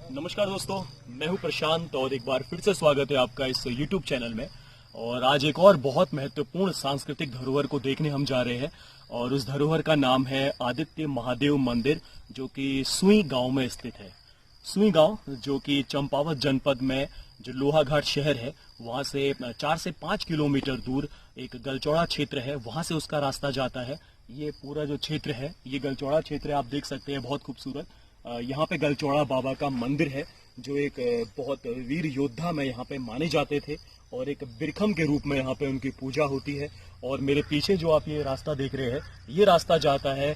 नमस्कार दोस्तों, मैं हूं प्रशांत और एक बार फिर से स्वागत है आपका इस YouTube चैनल में। और आज एक और बहुत महत्वपूर्ण सांस्कृतिक धरोहर को देखने हम जा रहे हैं और उस धरोहर का नाम है आदित्य महादेव मंदिर, जो कि सुई गांव में स्थित है। सुई गांव जो कि चंपावत जनपद में जो लोहाघाट शहर है वहां से 4 से 5 किलोमीटर दूर एक गलचौड़ा क्षेत्र है, वहां से उसका रास्ता जाता है। ये पूरा जो क्षेत्र है, ये गलचौड़ा क्षेत्र है, आप देख सकते हैं, बहुत खूबसूरत। यहाँ पे गलचौड़ा बाबा का मंदिर है, जो एक बहुत वीर योद्धा में यहाँ पे माने जाते थे और एक बिरखम के रूप में यहाँ पे उनकी पूजा होती है। और मेरे पीछे जो आप ये रास्ता देख रहे हैं, ये रास्ता जाता है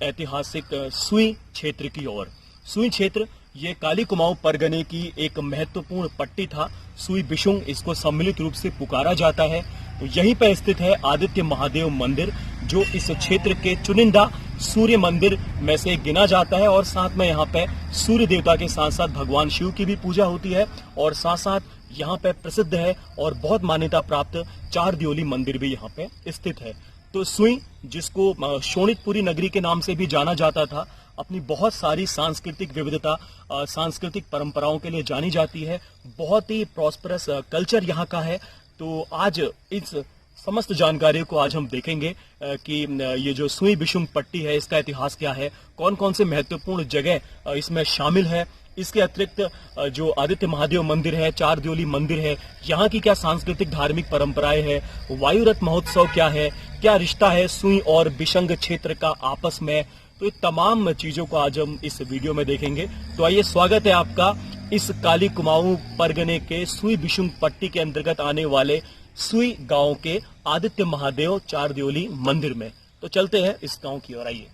ऐतिहासिक सुई क्षेत्र की ओर। सुई क्षेत्र ये काली कुमाऊं परगने की एक महत्वपूर्ण पट्टी था। सुई बिशुंग इसको सम्मिलित रूप से पुकारा जाता है। तो यहीं पर स्थित है आदित्य महादेव मंदिर, जो इस क्षेत्र के चुनिंदा सूर्य मंदिर में से गिना जाता है। और साथ में यहाँ पे सूर्य देवता के साथ साथ भगवान शिव की भी पूजा होती है। और साथ साथ यहाँ पे प्रसिद्ध है और बहुत मान्यता प्राप्त चार दियोली मंदिर भी यहाँ पे स्थित है। तो सुई, जिसको शोणितपुरी नगरी के नाम से भी जाना जाता था, अपनी बहुत सारी सांस्कृतिक विविधता, सांस्कृतिक परंपराओं के लिए जानी जाती है। बहुत ही प्रॉस्परस कल्चर यहाँ का है। तो आज इस समस्त जानकारी को आज हम देखेंगे कि ये जो सुई बिशुंग पट्टी है, इसका इतिहास क्या है, कौन कौन से महत्वपूर्ण जगह इसमें शामिल है। इसके अतिरिक्त जो आदित्य महादेव मंदिर है, चार दियोली मंदिर है, यहाँ की क्या सांस्कृतिक धार्मिक परंपराएं है, वायुरथ महोत्सव क्या है, क्या रिश्ता है सुई और बिशंग क्षेत्र का आपस में। तो ये तमाम चीजों को आज हम इस वीडियो में देखेंगे। तो आइए, स्वागत है आपका इस काली कुमाऊं परगने के सुई बिशुंग पट्टी के अंतर्गत आने वाले सुई गांव के आदित्य महादेव चार दियोली मंदिर में। तो चलते हैं इस गांव की ओर, आइए।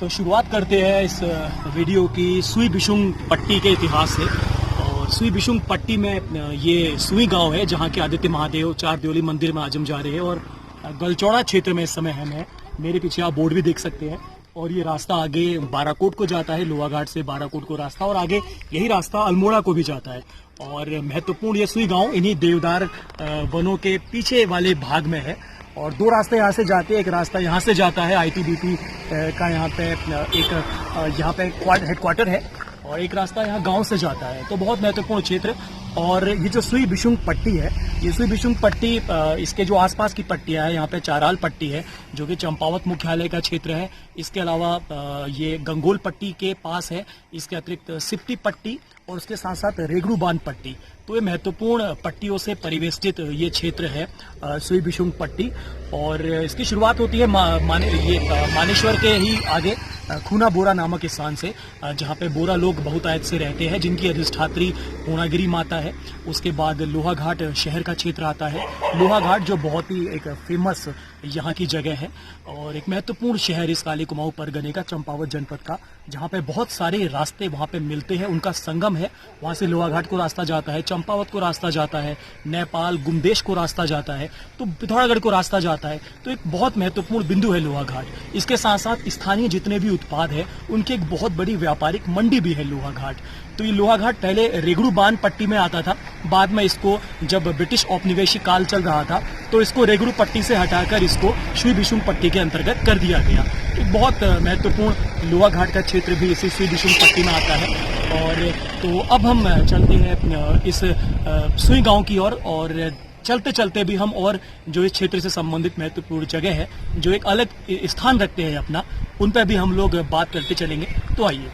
तो शुरुआत करते हैं इस वीडियो की सुई बिशुंग पट्टी के इतिहास से। और सुई बिशुंग पट्टी में ये सुई गांव है, जहां के आदित्य महादेव चार दियोली मंदिर में आज हम जा रहे हैं। और गलचौड़ा क्षेत्र में इस समय हम हैं। मेरे पीछे आप बोर्ड भी देख सकते हैं। और ये रास्ता आगे बाराकोट को जाता है, लोहाघाट से बाराकोट को रास्ता, और आगे यही रास्ता अल्मोड़ा को भी जाता है। और महत्वपूर्ण ये सुई गांव इन्हीं देवदार वनों के पीछे वाले भाग में है। और दो रास्ते यहाँ से जाते हैं। एक रास्ता यहाँ से जाता है, आईटीबीपी का यहाँ पे हेडक्वार्टर है, और एक रास्ता यहाँ गांव से जाता है। तो बहुत महत्वपूर्ण क्षेत्र। और ये जो सुई बिशुंग पट्टी है, ये सुई बिशुंग पट्टी, इसके जो आसपास की पट्टियां है, यहाँ पे चाराल पट्टी है जो कि चंपावत मुख्यालय का क्षेत्र है। इसके अलावा ये गंगोल पट्टी के पास है। इसके अतिरिक्त सिप्टी पट्टी और उसके साथ साथ रेगड़ू बांध पट्टी। तो ये महत्वपूर्ण पट्टियों से परिवेष्टित ये क्षेत्र है सुई बिशुंग पट्टी। और इसकी शुरुआत होती है मानेश्वर के ही आगे खूना बोरा नामक स्थान से, जहाँ पे बोरा लोग बहुतायत से रहते हैं, जिनकी अधिष्ठात्री पूर्णागिरी माता है। उसके बाद लोहाघाट शहर का क्षेत्र आता है। लोहाघाट जो बहुत ही एक फेमस यहाँ की जगह है और एक महत्वपूर्ण शहर इस काली कुमाऊं परगने का, चंपावत जनपद का, जहाँ पे बहुत सारे रास्ते वहाँ पे मिलते हैं, उनका संगम है। वहाँ से लोहाघाट को रास्ता जाता है, चंपावत को रास्ता जाता है, नेपाल गुमदेश को रास्ता जाता है, तो पिथौरागढ़ को रास्ता जाता है। तो एक बहुत महत्वपूर्ण बिंदु है लोहाघाट। इसके साथ साथ स्थानीय जितने भी उत्पाद है, उनकी एक बहुत बड़ी व्यापारिक मंडी भी है लोहाघाट। तो ये लोहाघाट पहले रेगड़ू बांध पट्टी में आता था। बाद में इसको, जब ब्रिटिश औपनिवेशिक काल चल रहा था, तो इसको रेगड़ू पट्टी से हटाकर इसको सुई बिशुंग पट्टी के अंतर्गत कर दिया गया। तो बहुत महत्वपूर्ण लोहाघाट का क्षेत्र भी इसी सुई बिशुंग पट्टी में आता है। और तो अब हम चलते हैं इस सुई गांव की ओर। और चलते चलते भी हम और जो इस क्षेत्र से संबंधित महत्वपूर्ण जगह है, जो एक अलग स्थान रखते हैं अपना, उन पर भी हम लोग बात करते चलेंगे। तो आइए।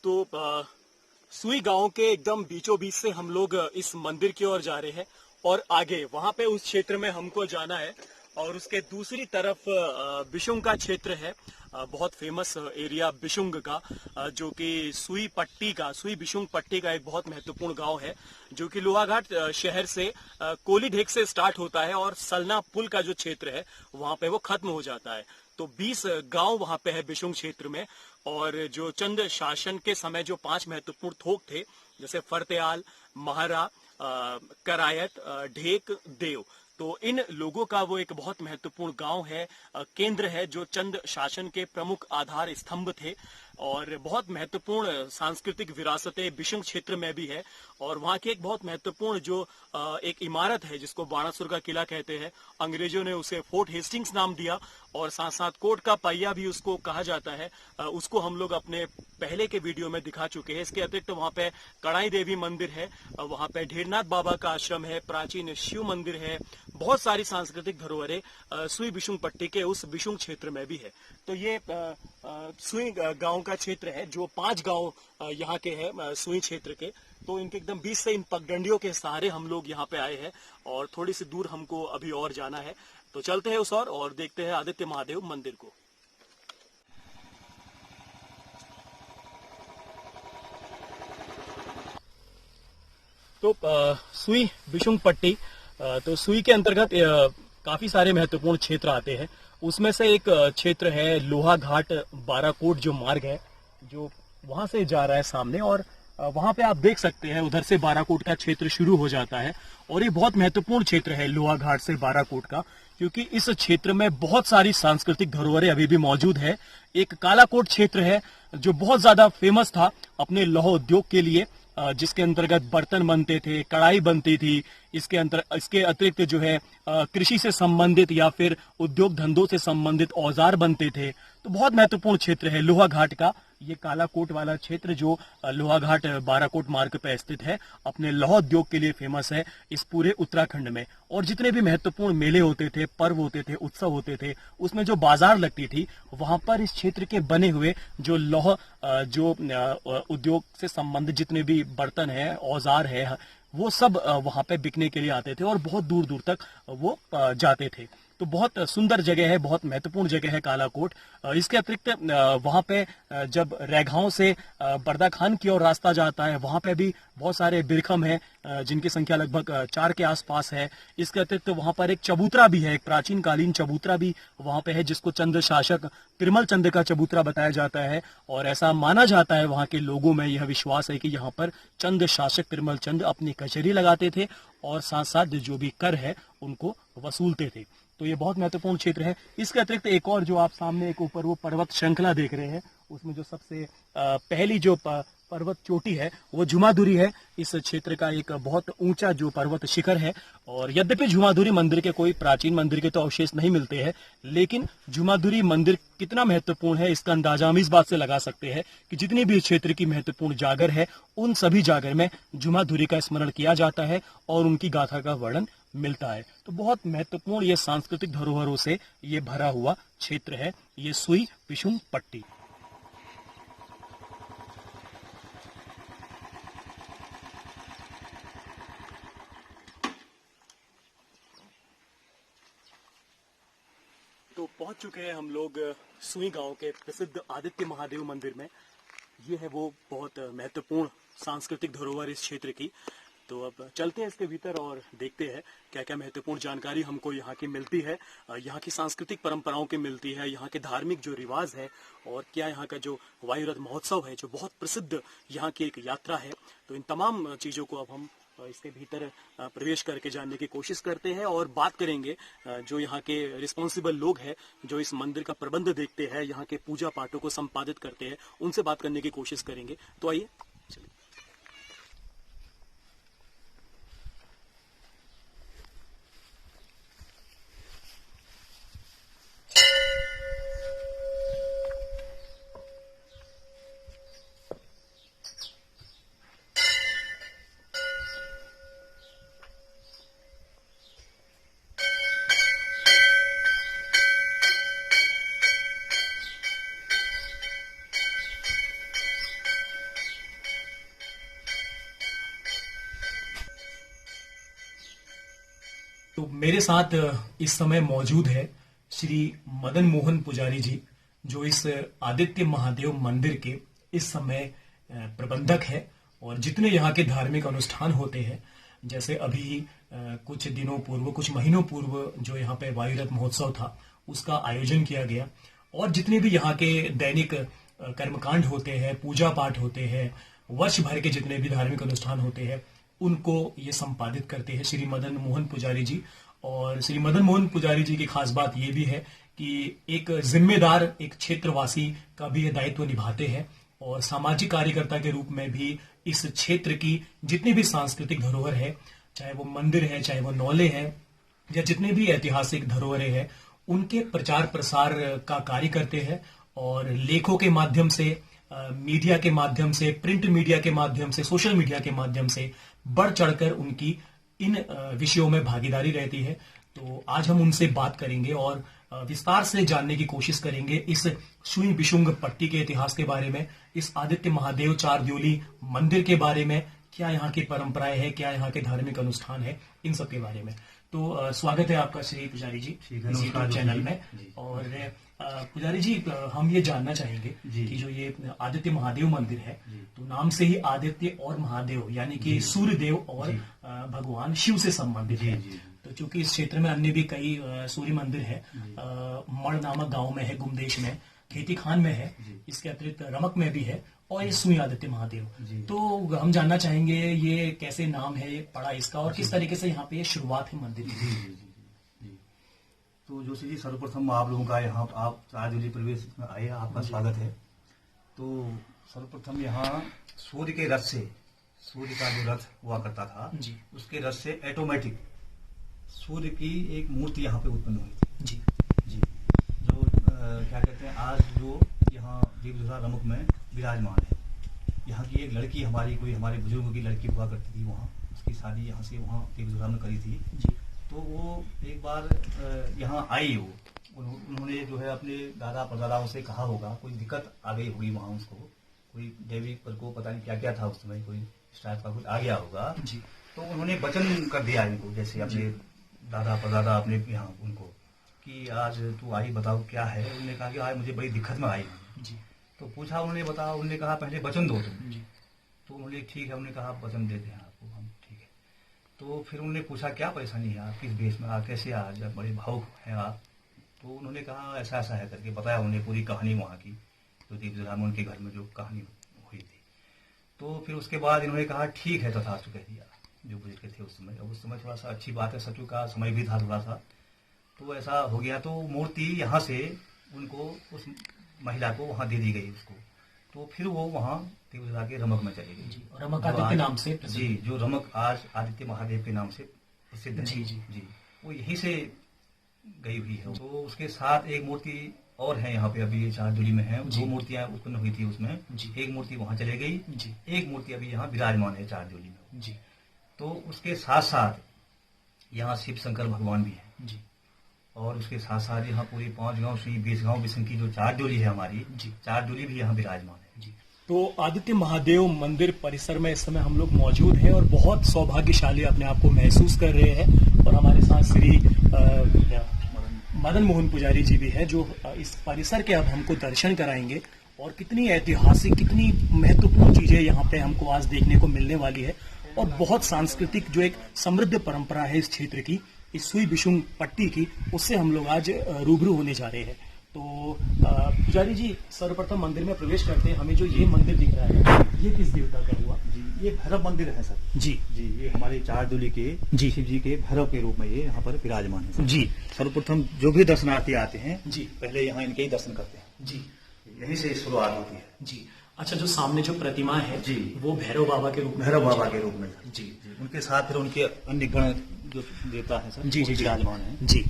तो सुई गांव के एकदम बीचों बीच से हम लोग इस मंदिर की ओर जा रहे हैं। और आगे वहां पे उस क्षेत्र में हमको जाना है। और उसके दूसरी तरफ बिशुंग का क्षेत्र है, बहुत फेमस एरिया बिशुंग का, जो कि सुई बिशुंग पट्टी का एक बहुत महत्वपूर्ण गांव है, जो कि लोहाघाट शहर से कोलीढेक से स्टार्ट होता है और सलना पुल का जो क्षेत्र है वहां पे वो खत्म हो जाता है। तो 20 गांव वहां पे है बिशुंग क्षेत्र में। और जो चंद शासन के समय जो 5 महत्वपूर्ण थोक थे, जैसे फरतेयाल, महारा, करायत, ढेक, देव, तो इन लोगों का वो एक बहुत महत्वपूर्ण गांव है, केंद्र है, जो चंद शासन के प्रमुख आधार स्तंभ थे। और बहुत महत्वपूर्ण सांस्कृतिक विरासतें बिशुंग क्षेत्र में भी है। और वहाँ की एक बहुत महत्वपूर्ण जो एक इमारत है जिसको बाणासुर का किला कहते हैं, अंग्रेजों ने उसे फोर्ट हेस्टिंग्स नाम दिया, और साथ साथ कोट का पहिया भी उसको कहा जाता है। उसको हम लोग अपने पहले के वीडियो में दिखा चुके हैं। इसके अतिरिक्त वहाँ पे कड़ाई देवी मंदिर है, वहाँ पे ढेरनाथ बाबा का आश्रम है, प्राचीन शिव मंदिर है, बहुत सारी सांस्कृतिक धरोहरें सुई बिशुंग पट्टी के उस बिशुंग क्षेत्र में भी है। तो ये सुई गांव का क्षेत्र है, जो 5 गांव यहाँ के हैं सुई क्षेत्र के। तो इनके एकदम बीच से इन पगडंडियों के सहारे हम लोग यहाँ पे आए हैं, और थोड़ी सी दूर हमको अभी और जाना है। तो चलते हैं उस और देखते हैं आदित्य महादेव मंदिर को। तो सुई बिशुंग पट्टी, तो सुई के अंतर्गत काफी सारे महत्वपूर्ण क्षेत्र आते हैं। उसमें से एक क्षेत्र है लोहाघाट बाराकोट जो मार्ग है, जो वहां से जा रहा है सामने। और वहां पे आप देख सकते हैं उधर से बाराकोट का क्षेत्र शुरू हो जाता है। और ये बहुत महत्वपूर्ण क्षेत्र है लोहाघाट से बाराकोट का, क्योंकि इस क्षेत्र में बहुत सारी सांस्कृतिक धरोहरें अभी भी मौजूद है। एक कालाकोट क्षेत्र है जो बहुत ज्यादा फेमस था अपने लौह उद्योग के लिए, जिसके अंतर्गत बर्तन बनते थे, कढ़ाई बनती थी। इसके अतिरिक्त जो है कृषि से संबंधित या फिर उद्योग धंधों से संबंधित औजार बनते थे। तो बहुत महत्वपूर्ण क्षेत्र है लोहाघाट का ये कालाकोट वाला क्षेत्र, जो लोहाघाट बाराकोट मार्ग पर स्थित है, अपने लौह उद्योग के लिए फेमस है इस पूरे उत्तराखंड में। और जितने भी महत्वपूर्ण मेले होते थे, पर्व होते थे, उत्सव होते थे, उसमें जो बाजार लगती थी, वहां पर इस क्षेत्र के बने हुए जो लौह जो उद्योग से संबंधित जितने भी बर्तन है, औजार है, वो सब वहां पे बिकने के लिए आते थे और बहुत दूर दूर तक वो जाते थे। तो बहुत सुंदर जगह है, बहुत महत्वपूर्ण जगह है कालाकोट। इसके अतिरिक्त वहां पे जब रैगांव से बर्दाखान की ओर रास्ता जाता है, वहां पे भी बहुत सारे बिरखम हैं, जिनकी संख्या लगभग 4 के आसपास है। इसके अतिरिक्त वहां पर एक चबूतरा भी है, एक प्राचीन कालीन चबूतरा भी वहां पे है, जिसको चंद्र शासक तिरुमल चंद का चबूतरा बताया जाता है। और ऐसा माना जाता है, वहां के लोगों में यह विश्वास है कि यहाँ पर चंद्र शासक तिरुमल चंद अपनी कचहरी लगाते थे और साथ साथ जो भी कर है उनको वसूलते थे। तो ये बहुत महत्वपूर्ण क्षेत्र है। इसके अतिरिक्त एक और जो आप सामने एक ऊपर वो पर्वत श्रृंखला देख रहे हैं, उसमें जो सबसे पहली जो पर्वत चोटी है वो झुमाधुरी है। इस क्षेत्र का एक बहुत ऊंचा जो पर्वत शिखर है। और यद्यपि झुमाधुरी मंदिर के कोई प्राचीन मंदिर के तो अवशेष नहीं मिलते हैं, लेकिन झुमाधुरी मंदिर कितना महत्वपूर्ण है इसका अंदाजा हम इस बात से लगा सकते हैं कि जितनी भी इस क्षेत्र की महत्वपूर्ण जागर है, उन सभी जागर में झुमाधुरी का स्मरण किया जाता है और उनकी गाथा का वर्णन मिलता है। तो बहुत महत्वपूर्ण ये सांस्कृतिक धरोहरों से ये भरा हुआ क्षेत्र है, ये सुई बिशुंग पट्टी। तो पहुंच चुके हैं हम लोग सुई गांव के प्रसिद्ध आदित्य महादेव मंदिर में। ये है वो बहुत महत्वपूर्ण सांस्कृतिक धरोहर इस क्षेत्र की। तो अब चलते हैं इसके भीतर और देखते हैं क्या क्या महत्वपूर्ण जानकारी हमको यहाँ की मिलती है, यहाँ की सांस्कृतिक परंपराओं की मिलती है, यहाँ के धार्मिक जो रिवाज है, और क्या यहाँ का जो वायुरथ महोत्सव है जो बहुत प्रसिद्ध यहाँ की एक यात्रा है। तो इन तमाम चीजों को अब हम इसके भीतर प्रवेश करके जानने की कोशिश करते हैं और बात करेंगे जो यहाँ के रिस्पॉन्सिबल लोग हैं, जो इस मंदिर का प्रबंध देखते हैं, यहाँ के पूजा पाठों को संपादित करते हैं, उनसे बात करने की कोशिश करेंगे। तो आइए चलिए। मेरे साथ इस समय मौजूद है श्री मदन मोहन पुजारी जी, जो इस आदित्य महादेव मंदिर के इस समय प्रबंधक है। और जितने यहाँ के धार्मिक अनुष्ठान होते हैं, जैसे अभी कुछ दिनों पूर्व, कुछ महीनों पूर्व जो यहाँ पे वायु रथ महोत्सव था, उसका आयोजन किया गया। और जितने भी यहाँ के दैनिक कर्मकांड होते हैं, पूजा पाठ होते हैं, वर्ष भर के जितने भी धार्मिक अनुष्ठान होते हैं, उनको ये संपादित करते हैं श्री मदन मोहन पुजारी जी। और श्री मदन मोहन पुजारी जी की खास बात ये भी है कि एक जिम्मेदार, एक क्षेत्रवासी का भी ये दायित्व निभाते हैं और सामाजिक कार्यकर्ता के रूप में भी इस क्षेत्र की जितनी भी सांस्कृतिक धरोहर है, चाहे वो मंदिर है, चाहे वो नौले हैं, या जितने भी ऐतिहासिक धरोहरें हैं, उनके प्रचार प्रसार का कार्य करते हैं। और लेखों के माध्यम से, मीडिया के माध्यम से, प्रिंट मीडिया के माध्यम से, सोशल मीडिया के माध्यम से बढ़ चढ़कर उनकी इन विषयों में भागीदारी रहती है। तो आज हम उनसे बात करेंगे और विस्तार से जानने की कोशिश करेंगे इस सुई बिशुंग पट्टी के इतिहास के बारे में, इस आदित्य महादेव चार द्योली मंदिर के बारे में, क्या यहाँ की परंपराएं हैं, क्या यहाँ के धार्मिक अनुष्ठान है, इन सब के बारे में। तो स्वागत है आपका श्री पुजारी जी इस यूट्यूब चैनल में। और पुजारी जी, हम ये जानना चाहेंगे कि जो ये आदित्य महादेव मंदिर है, तो नाम से ही आदित्य और महादेव यानी कि सूर्य देव और भगवान शिव से संबंधित है। तो चूंकि इस क्षेत्र में अन्य भी कई सूर्य मंदिर है, मड़ नामक गांव में है, गुमदेश में, खेती खान में है, इसके अतिरिक्त रमक में भी है, और ये सुई आदित्य महादेव। तो हम जानना चाहेंगे ये कैसे नाम है पड़ा इसका, और किस तरीके से यहाँ पे ये शुरुआत है मंदिर की। तो जोशी जी, सर्वप्रथम आप लोगों का यहाँ आप चार द्योली प्रवेश में आए, आपका स्वागत है। तो सर्वप्रथम यहाँ सूर्य के रथ से, सूर्य का जो रथ हुआ करता था जी, उसके रथ से ऑटोमेटिक सूर्य की एक मूर्ति यहाँ पे उत्पन्न हुई थी जी जी। जो क्या कहते हैं, आज जो यहाँ दीपधुरा रमुक में विराजमान है, यहाँ की एक लड़की, हमारी कोई हमारे बुजुर्गों की लड़की हुआ करती थी, वहाँ उसकी शादी यहाँ से वहाँ दीपधुरा में करी थी जी। तो वो एक बार यहाँ आई, वो उन्होंने जो है अपने दादा परदादाओं से कहा होगा, कोई दिक्कत आ गई होगी वहाँ, उसको कोई दैविक प्रकोप, पता नहीं क्या क्या था उस समय, कोई इस टाइप का कुछ आ गया होगा जी। तो उन्होंने वचन कर दिया इनको, जैसे अपने दादा परदादा अपने यहाँ उनको, कि आज तू आई, बताओ क्या है। उन्होंने कहा कि आज मुझे बड़ी दिक्कत में आई हूँ जी। तो पूछा, उन्होंने बताया, उन्होंने कहा पहले वचन दो तुम जी। तो उन्होंने ठीक है, उन्होंने कहा वचन देते हैं आपको हम, ठीक है। तो फिर उन्होंने पूछा क्या परेशानी है, आप किस भेष में, आप कैसे आज बड़े भावुक हैं आप। तो उन्होंने कहा ऐसा ऐसा है करके बताया, उन्हें पूरी कहानी वहाँ की, जो दीपधुरा में उनके घर में जो कहानी हुई थी। तो फिर उसके बाद इन्होंने कहा ठीक है, तथास्तु कह दिया जो बुजुर्ग थे उस समय। अब उस समय थोड़ा सा अच्छी बात है, सचु का समय भी था थोड़ा सा, तो ऐसा हो गया। तो मूर्ति यहाँ से उनको, उस महिला को वहाँ दे दी गई उसको। तो फिर वो वहाँ दीपधुरा के रमक में चली गई, रमक आदित्य नाम से जी, जो रमक आज आदित्य महादेव के नाम से प्रसिद्ध है जी जी, वो यहीं से गई हुई है। तो उसके साथ एक मूर्ति और है यहाँ पे, अभी चार द्योली में है, दो मूर्तियां उत्पन्न हुई थी उसमें, एक मूर्ति वहाँ चले गई जी, एक मूर्ति अभी यहाँ विराजमान है चार द्योली में जी। तो उसके साथ साथ यहाँ शिव शंकर भगवान भी है जी। और उसके साथ साथ यहाँ पूरी 5 गांव से 20 गांव बिशन की जो चार द्योली है हमारी जी, चार द्योली भी यहाँ विराजमान है जी। तो आदित्य महादेव मंदिर परिसर में इस समय हम लोग मौजूद हैं और बहुत सौभाग्यशाली अपने आप को महसूस कर रहे हैं। और हमारे साथ श्री मदन मोहन पुजारी जी भी हैं, जो इस परिसर के अब हमको दर्शन कराएंगे और कितनी ऐतिहासिक, कितनी महत्वपूर्ण चीजें यहाँ पे हमको आज देखने को मिलने वाली है। और बहुत सांस्कृतिक जो एक समृद्ध परंपरा है इस क्षेत्र की, इस सुई बिशुंग पट्टी की, उससे हम लोग आज रूबरू होने जा रहे हैं। तो पुजारी जी, सर्वप्रथम मंदिर में प्रवेश करते हैं, हमें जो ये मंदिर दिख रहा है, ये किस देवता का हुआ जी? ये भैरव मंदिर है सर जी जी। ये हमारे चार द्योली के जी शिव जी के भैरव के रूप में ये यहाँ पर विराजमान है जी। सर्वप्रथम जो भी दर्शनार्थी आते हैं जी, पहले यहाँ इनके ही दर्शन करते हैं जी, यहीं से शुरुआत होती है जी। अच्छा, जो सामने जो प्रतिमा है जी, वो भैरव बाबा के रूप में, भैरव बाबा के रूप में जी जी। उनके साथ फिर उनके अन्य गण जो देवता है सर जी जी विराजमान है जी।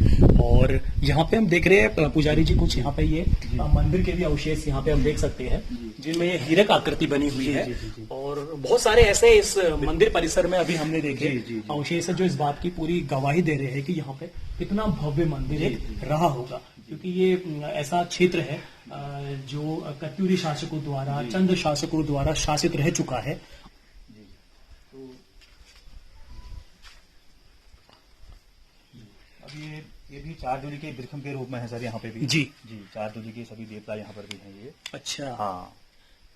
और यहाँ पे हम देख रहे हैं पुजारी जी, कुछ यहाँ पे ये मंदिर के भी अवशेष यहाँ पे हम देख सकते हैं, जिनमें ये हीरक आकृति बनी हुई है। और बहुत सारे ऐसे इस मंदिर परिसर में अभी हमने देखे अवशेष जो इस बात की पूरी गवाही दे रहे हैं कि यहाँ पे कितना भव्य मंदिर रहा होगा। क्योंकि ये ऐसा क्षेत्र है जो कत्यूरी शासकों द्वारा, चंद शासकों द्वारा शासित रह चुका है। सर ये भी चार जोड़ी के वृक्षम के रूप में है सर, यहाँ पे भी जी जी चार जोड़ी के सभी देवता यहाँ पर भी हैं ये। अच्छा, हाँ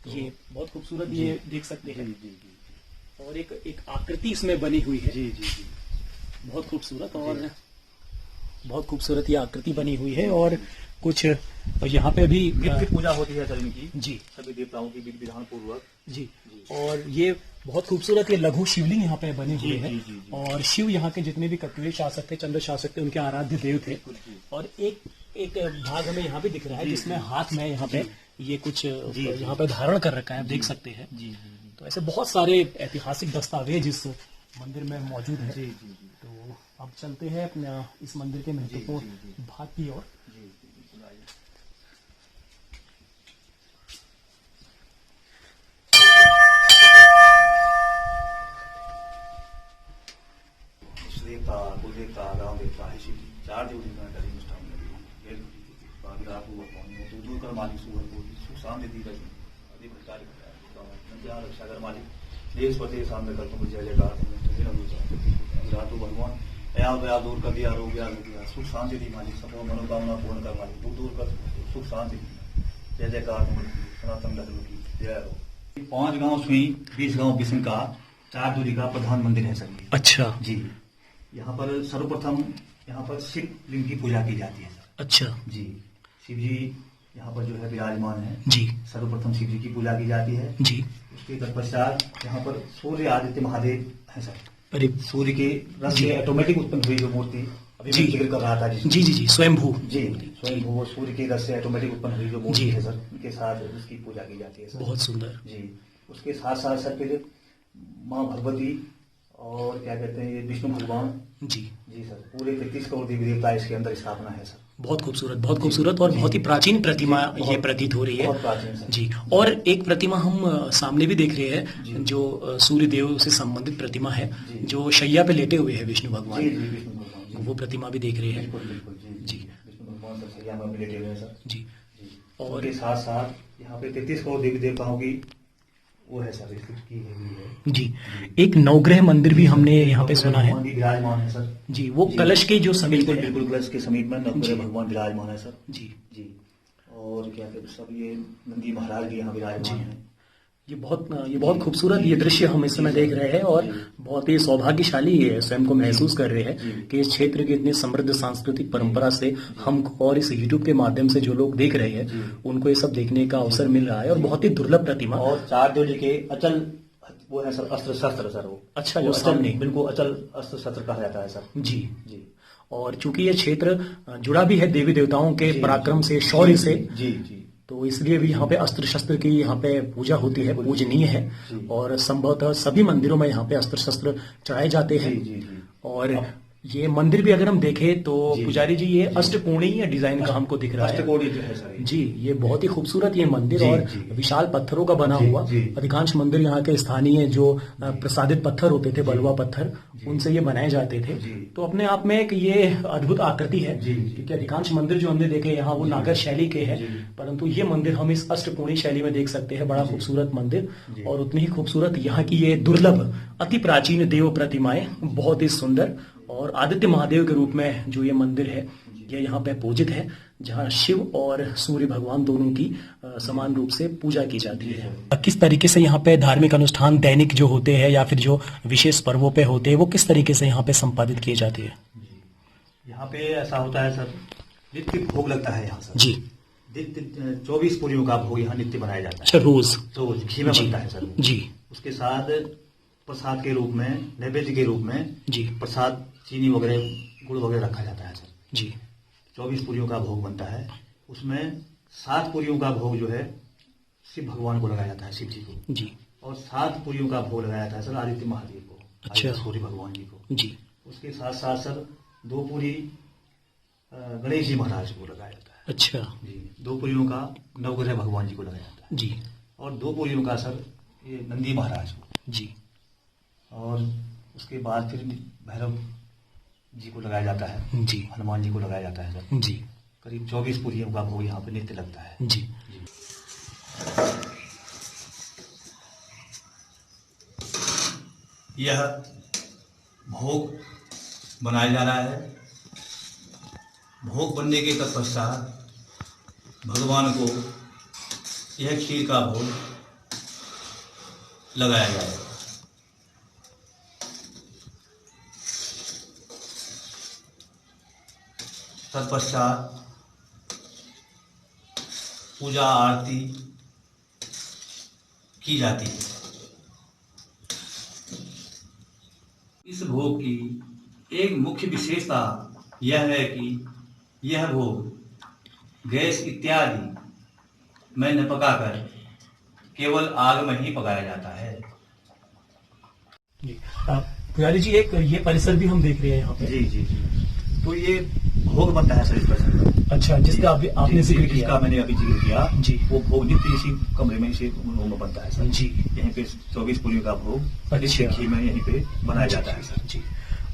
ये बहुत खूबसूरत, जी, ये देख सकते जी हैं। जी जी और एक आकृति इसमें बनी हुई है, जी जी जी बहुत खूबसूरत। और बहुत खूबसूरत ये आकृति बनी हुई है। और कुछ यहाँ पे भी नित्य पूजा होती है सर इनकी, जी सभी देवताओं की विधि विधान पूर्वक। जी। जी। और ये बहुत खूबसूरत ये लघु शिवलिंग यहाँ पे बने हुए जी, हैं। जी, जी, जी। और शिव यहाँ के जितने भी कपिल शासक थे, चंद्र शासक थे, उनके आराध्य देव थे। जी। और एक एक भाग हमें यहाँ पे दिख रहा है जी, जिसमें जी। हाथ में यहाँ पे ये कुछ जी। यहाँ पे धारण कर रखा है, आप देख सकते हैं। जी जी तो ऐसे बहुत सारे ऐतिहासिक दस्तावेज इस मंदिर में मौजूद हैं। जी जी जी तो अब चलते हैं अपना इस मंदिर के महत्वपूर्ण जी, जी। भाग की ओर। जी जी बिल्कुल आइए। देवता कुल देवता गांव देवता है शिव जी, चार देवता का करी अनुष्ठान लगी बागीरा को तो दूर कर मालिक सुवर को सुख शांति दी गई अधिक कार्य नंदिया रक्षा कर मालिक देश पते सामने कर तुम जय जयकार रातु भगवान अयाल बयाल दूर कर दिया रोग गया सुख शांति दी मालिक सब मनोकामना पूर्ण कर मालिक दूर दूर कर सुख शांति दी जय जयकार सनातन धर्म की जय हो। 5 गांव सुई 20 गांव बिसन का चार दूरी का प्रधान मंदिर है सर ये। अच्छा जी यहाँ पर सर्वप्रथम यहाँ पर शिव लिंग की पूजा की जाती है सर। अच्छा जी शिव जी यहाँ पर जो है विराजमान है। जी सर्वप्रथम शिव जी की पूजा की जाती है। जी। उसके तत्पश्चात यहाँ पर सूर्य आदित्य महादेव है सर। अरे सूर्य के रस से ऑटोमेटिक उत्पन्न हुई जो मूर्ति अभी जी। मैं जिक्र कर रहा था जिसकी। जी जी जी, स्वयंभू। जी स्वयं वो सूर्य के रस से ऑटोमेटिक उत्पन्न हुई जो मूर्ति जी। है सर, उनके साथ उसकी पूजा की जाती है सर। बहुत सुंदर। जी उसके साथ साथ सर फिर माँ भगवती और क्या कहते हैं ये विष्णु भगवान। जी जी सर पूरे 33 करोड़ देवी देवता इसके अंदर स्थापना है सर। बहुत खूबसूरत और बहुत ही प्राचीन प्रतिमा जी, बहुत- ये प्रतीत हो रही है। बहुत प्राचीन सर। जी। और एक प्रतिमा हम सामने भी देख रहे जी। हैं जो सूर्य देव से संबंधित प्रतिमा है, जी। जो शैया पे लेटे हुए हैं विष्णु जी भगवान। जी विष्णु भगवान जी। वो प्रतिमा भी देख रहे हैं। बिल्कुल बिल्कुल जी जी। विष्णु भगवान सर सैया में लेटे हुए हैं सर। जी जी और- और के साथ साथ यहाँ पे 33 करोड़ देवी देवताओं की वो है सर स्थित की हुई है। जी। एक नवग्रह मंदिर भी हमने यहाँ पे सुना है। भगवान भी विराजमान है सर। जी, वो कलश के जो समीप बिल्कुल है। बिल्कुल कलश के समीप में जी। नवग्रह भगवान विराजमान है सर। जी जी और क्या कहते हैं सब ये नंदी महाराज भी यहाँ विराजमान है। ये बहुत खूबसूरत ये दृश्य हम इस समय देख रहे हैं। और जी। बहुत ही सौभाग्यशाली ये स्वयं को महसूस कर रहे जी। हैं कि इस क्षेत्र की इतनी समृद्ध सांस्कृतिक परंपरा से हम और इस यूट्यूब के माध्यम से जो लोग देख रहे हैं जी। उनको ये सब देखने का अवसर मिल रहा है। और बहुत ही दुर्लभ प्रतिमा। और चार जोड़ी के अचल वो है सर अस्त्र शस्त्र सर वो। अच्छा, वो जो अचल सामने। बिल्कुल अचल अस्त्र शस्त्र कहा जाता है सर। जी। जी और चूंकि ये क्षेत्र जुड़ा भी है देवी देवताओं के जी, पराक्रम जी, से, शौर्य जी, से, जी जी तो इसलिए भी यहाँ पे अस्त्र शस्त्र की यहाँ पे पूजा होती है, बिल्कुल। पूजनीय है। जी। और संभवतः सभी मंदिरों में यहाँ पे अस्त्र शस्त्र चढ़ाए जाते हैं। जी जी जी और ये मंदिर भी अगर हम देखें तो जी। पुजारी जी ये अष्टकोणीय डिजाइन का हमको दिख रहा है। अष्टकोणीय जो है सर ये। जी, ये बहुत ही खूबसूरत ये मंदिर। जी, और जी। विशाल पत्थरों का बना जी, हुआ। जी। अधिकांश मंदिर यहाँ के स्थानीय जो प्रसादित पत्थर होते थे, बलुआ पत्थर, उनसे ये बनाए जाते थे। जी। तो अपने आप में एक ये अद्भुत आकृति है। जी, जी। क्योंकि अधिकांश मंदिर जो हमने देखे यहाँ वो नागर शैली के हैं, जी। परंतु ये मंदिर हम इस अष्टकोणीय शैली में देख सकते हैं। बड़ा खूबसूरत मंदिर। जी। और उतनी ही खूबसूरत यहाँ की ये दुर्लभ अति प्राचीन देव प्रतिमाएं, बहुत ही सुंदर। और आदित्य महादेव के रूप में जो ये मंदिर है ये यहाँ पे पूजित है, जहाँ शिव और सूर्य भगवान दोनों की समान रूप से पूजा की जाती है। किस तरीके से यहाँ पे धार्मिक अनुष्ठान दैनिक जो होते हैं या फिर जो विशेष पर्वों पे होते हैं वो किस तरीके से यहाँ पे संपादित किए जाते हैं? यहाँ पे ऐसा होता है सर नित्य भोग लगता है यहाँ सर। जी। 24 पूरियों का भोग यहाँ नित्य बनाया जाता है। अच्छा, रोज? तो घी में जी। बनता है सर। जी उसके साथ प्रसाद के रूप में, नैवेद्य के रूप में जी प्रसाद चीनी वगैरह गुड़ वगैरह रखा जाता है सर। जी 24 पूरियों का भोग बनता है। उसमें 7 पूरियों का भोग जो है शिव भगवान को लगाया जाता है, शिव जी को। जी और 7 पूरियों का भोग लगाया जाता है सर आदित्य महादेव को, अच्छा। आदित्य सूर्य भगवान जी को। जी उसके साथ साथ सर 2 पूरी गणेश जी महाराज को लगाया जाता है। अच्छा। जी 2 पूरियों का नवग्रह भगवान जी को लगाया जाता है। जी और 2 पूरियों का सर ये नंदी महाराज को। जी और उसके बाद फिर भैरव जी को लगाया जाता है, जी हनुमान जी को लगाया जाता है सर। जी करीब 24 पूरियों का भोग यहाँ पे नित्य लगता है। जी। जी। यह भोग बनाया जा रहा है भोग बनने के तत्पश्चात भगवान को यह खीर का भोग लगाया जाएगा। तत्पश्चात पूजा आरती की जाती है। इस भोग की एक मुख्य विशेषता यह है कि यह भोग गैस इत्यादि में न पकाकर केवल आग में ही पकाया जाता है। जी पुजारी जी, एक ये परिसर भी हम देख रहे हैं यहाँ पे। जी जी जी। तो ये भोग बनता है सर इस परिसर में। अच्छा, जिसका आपने जिक्र किया। जिसका मैंने अभी जिक्र किया जी, वो भोग नित्य इसी कमरे में इसी रूम में बनता है सर। जी, यहीं पे 24 पूलियों का भोग अच्छा घी में यहीं पे बनाया जाता है सर। जी।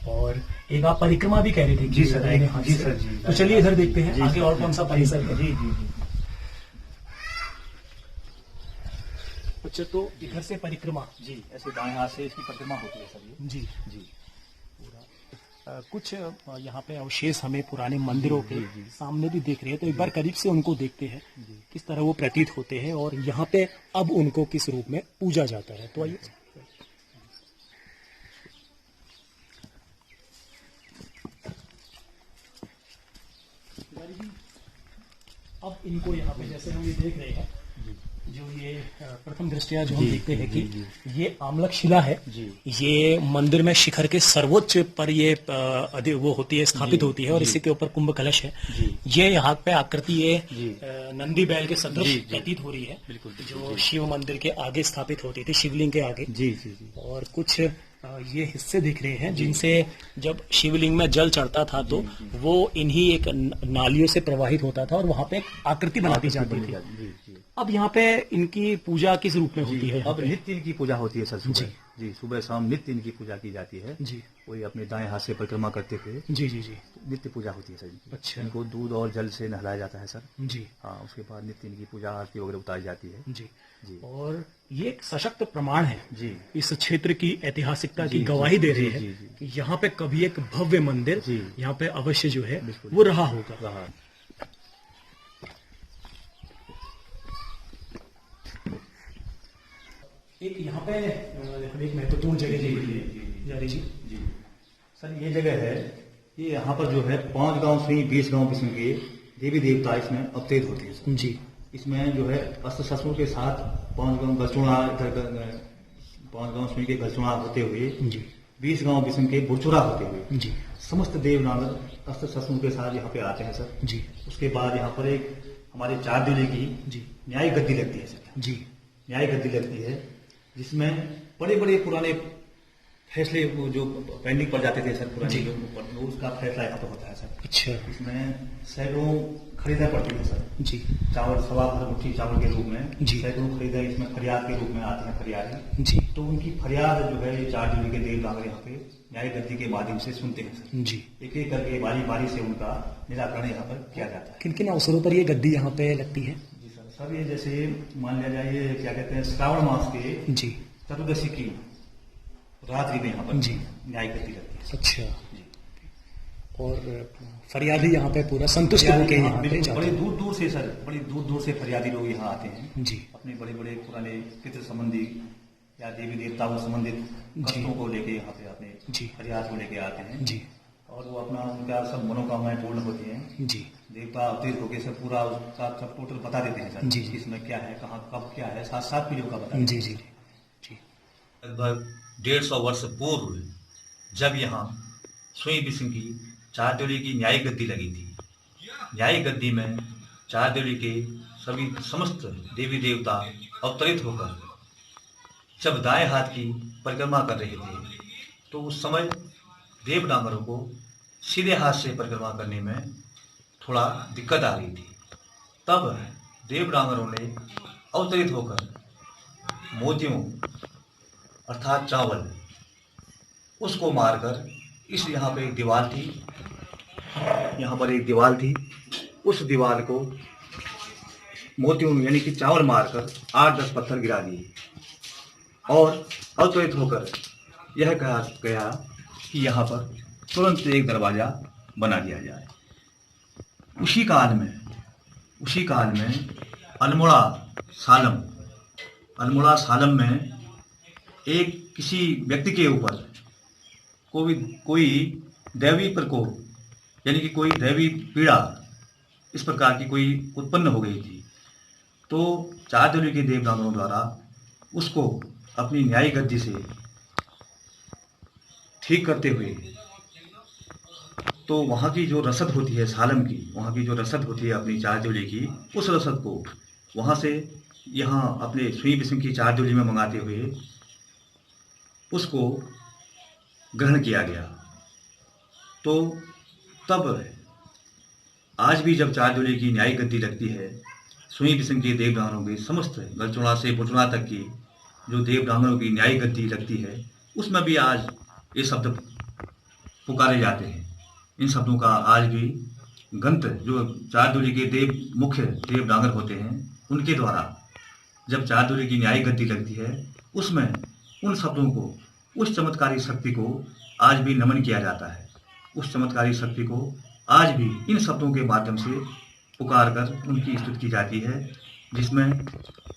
और एक आप परिक्रमा भी कह रहे थे। जी सर, जी सर जी। तो चलिए इधर देखते हैं आगे और कौन सा परिसर है। जी जी जी। अच्छा, तो इधर से परिक्रमा। जी, ऐसे दाएं हाथ से इसकी परिक्रमा होती है सर ये। जी जी। कुछ यहाँ पे अवशेष हमें पुराने मंदिरों के सामने भी देख रहे हैं, तो एक बार करीब से उनको देखते हैं किस तरह वो प्रतीत होते हैं और यहाँ पे अब उनको किस रूप में पूजा जाता है। तो आइए। अब इनको यहाँ पे जैसे हम ये देख रहे हैं, जो ये प्रथम दृष्टया जो हम देखते हैं कि ये आमलक शिला है। ये मंदिर में शिखर के सर्वोच्च पर ये वो होती है, स्थापित होती है और इसी के ऊपर कुंभ कलश है। ये यहाँ पे आकृति ये नंदी बैल के सदृश प्रतीत हो रही है, जो शिव मंदिर के आगे स्थापित होती थी, शिवलिंग के आगे। जी जी जी। और कुछ ये हिस्से दिख रहे हैं जिनसे जब शिवलिंग में जल चढ़ता था तो वो इन्हीं एक नालियों से प्रवाहित होता था और वहां पे एक आकृति बनाती जाती थी। अब यहाँ पे इनकी पूजा किस रूप में होती है? अब नित्य इनकी पूजा होती है सर। सुबह जी, सुबह शाम नित्य इनकी पूजा की जाती है। जी। कोई अपने दाएं हाथ से परिक्रमा करते थे। जी जी जी। नित्य पूजा होती है सर इनकी। अच्छा। इनको दूध और जल से नहलाया जाता है सर। जी। हाँ, उसके बाद नित्य इनकी पूजा आरती वगैरह उतारी जाती है। जी जी। और ये एक सशक्त प्रमाण है जी, इस क्षेत्र की ऐतिहासिकता की गवाही दे रही है कि यहाँ पे कभी एक भव्य मंदिर यहाँ पे अवश्य जो है वो रहा होगा। एक यहाँ पे एक महत्वपूर्ण जगह जारी जी। जी सर, ये जगह है, ये यहाँ पर जो है 5 गांव से 20 गांव किस्म के देवी देवता इसमें अवतरित होते हैं सर। जी। इसमें जो है अस्त्र शस्त्रों के साथ 5 गांव गलचुड़ा, 5 गांव सुई के गलचुड़ा होते हुए 20 गांव किस्म के बुरचुरा होते हुए समस्त देवनागर अस्त्र शस्त्रों के साथ यहाँ पे आते हैं सर। जी। उसके बाद यहाँ पर एक हमारे 4 दिले की न्याय गद्दी लगती है सर। जी। न्याय गद्दी लगती है जिसमें बड़े बड़े पुराने फैसले जो पेंडिंग पड़ जाते थे सर, पुराने जो उसका फैसला यहाँ पर होता है सर। अच्छा। इसमें सैकड़ों खरीदा पड़ती है सर। जी। चावल 1.25 मुट्ठी चावल के रूप में सैकड़ों खरीदा इसमें फरियाद के रूप में आते हैं फरियादी। जी। तो उनकी फरियाद जो है ये 4 जुली के देवनागर यहाँ पे न्याय गद्दी के माध्यम से सुनते हैं सर। जी। एक एक करके बारी बारी से उनका निराकरण यहाँ पर किया जाता है। किन किन अवसरों पर ये गद्दी यहाँ पे लगती है? सर, ये जैसे मान लिया जाए, ये क्या कहते हैं, श्रावण मास के चतुर्दशी की रात्रि में यहाँ पर न्याय गद्दी लगती है। अच्छा जी। और फरियादी यहाँ पे पूरा संतुष्ट होकर यहाँ पे जाते हैं। बड़े दूर दूर से सर, बड़ी दूर दूर से फरियादी लोग यहाँ आते हैं जी। अपने बड़े बड़े पुराने पितृ संबंधी या देवी देवताओं संबंधित कष्टों को लेके यहाँ पे अपने फरियाद को लेके आते हैं जी। और वो अपना उनका सब मनोकामनाएं पूर्ण होती हैं जी। देवता अवतरित होकर सब पूरा उसका सब टोटल बता देते हैं सर जी। इसमें क्या है, कहाँ कब क्या है, 7 पीढ़ियों का बता जी जी जी। लगभग 150 वर्ष पूर्व जब यहाँ सुई बिस्म की 4 दिली की न्याय गद्दी लगी थी, न्याय गद्दी में 4 दिली के सभी समस्त देवी देवता अवतरित होकर जब दाएं हाथ की परिक्रमा कर रहे थे तो उस समय देवनागरों को सीधे हाथ से परिक्रमा करने में थोड़ा दिक्कत आ रही थी। तब देवनागरों ने अवतरित होकर मोतियों अर्थात चावल उसको मारकर इस यहाँ पे एक दीवार थी, यहाँ पर एक दीवार थी, उस दीवार को मोतियों यानी कि चावल मारकर 8-10 पत्थर गिरा दिए और अवतरित होकर यह कहा गया कि यहाँ पर तुरंत एक दरवाजा बना दिया जाए। उसी काल में अल्मोड़ा सालम में एक किसी व्यक्ति के ऊपर कोई दैवी प्रकोप यानी कि कोई दैवी पीड़ा इस प्रकार की कोई उत्पन्न हो गई थी। तो चारदोली के देवदानवों द्वारा उसको अपनी न्यायी गद्दी से ठीक करते हुए, तो वहाँ की जो रसद होती है सालम की, वहाँ की जो रसद होती है अपनी चारदोली की, उस रसद को वहाँ से यहाँ अपने सुई बिसिंग की चारदोली में मंगाते हुए उसको ग्रहण किया गया। तो तब आज भी जब चारदोली की न्यायी गद्दी लगती है, सुई बिसिंग के देवदानवों की समस्त गलचोड़ा से बुचड़ा तक की जो देवदानवों की न्यायी गद्दी लगती है, उसमें भी आज ये शब्द पुकारे जाते हैं। इन शब्दों का आज भी गंत जो चारदोली के मुख्य देव डांगर होते हैं, उनके द्वारा जब चारदोली की न्यायी गद्दी लगती है, उसमें उन शब्दों को, उस चमत्कारी शक्ति को आज भी नमन किया जाता है। उस चमत्कारी शक्ति को आज भी इन शब्दों के माध्यम से पुकार कर उनकी स्तुति की जाती है, जिसमें